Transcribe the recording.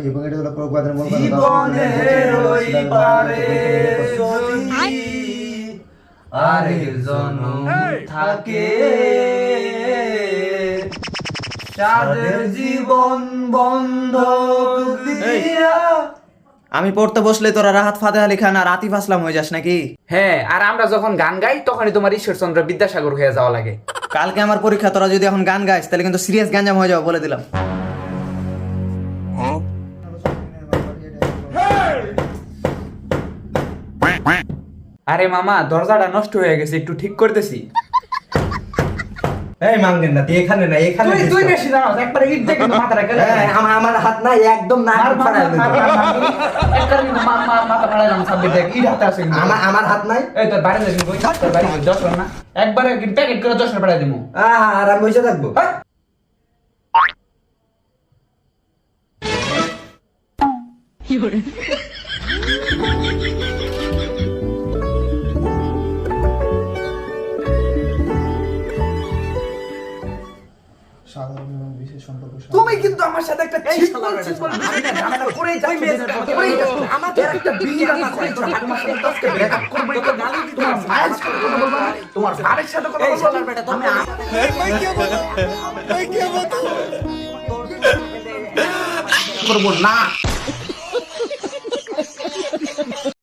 এবং এটা হলো প্রবাদের মূল কথা। জীবনের ওই পারে যদি আরেক জনম থাকে, সাদের জীবন বন্ধক দিয়া। আমি পড়তে বসলে তোরা রাহাত ফাতেহ আলী খান আর আতিফ আসলাম হয়ে যাস নাকি? হ্যাঁ, আর আমরা যখন গান গাই তখনই তোমার ঈশ্বরচন্দ্র বিদ্যাসাগর হয়ে যাওয়া লাগে। কালকে আমার পরীক্ষা, তোরা যদি এখন গান গাইস তাহলে কিন্তু সিরিয়াস গ্যাঞ্জাম হয়ে যাবে বলে দিলাম। আরে মামা, দরজাটা নষ্ট হয়ে গেছে, একটু ঠিক করতেছি। এই মাঙ্গেন না, তুই এখানে না, এখানে তুই বেশি জানাস, একবার ইট দিয়ে কিন্তু মাথাটা গেলে। আমার হাত না, একদম না মাথা ফাড়াইলাম, সাব্বির দেখ ইট হাতে আছে কিন্তু। আমার হাত নাই। এই তোর বাড়ি যাবি কই? তোর বাড়ি কই? 10 না, একবারে প্যাকেট করে 10 পাঠাই দিমু। আর আমি বসে থাকবো। সাধারণ এবং বিশেষ সম্পর্ক। তুমি কিন্তু আমার সাথে একটা ঝামেলা করেই যাচ্ছ। আমাদের একটা বিয়ে করেছ, তোমার সাথে আজকে ব্রেকআপ করব, তো গালি দিতে তোমার মায়ের সাথে কথা বলবো না, তোমার ভাইয়ের সাথে কথা বলবো না। আমি করব না।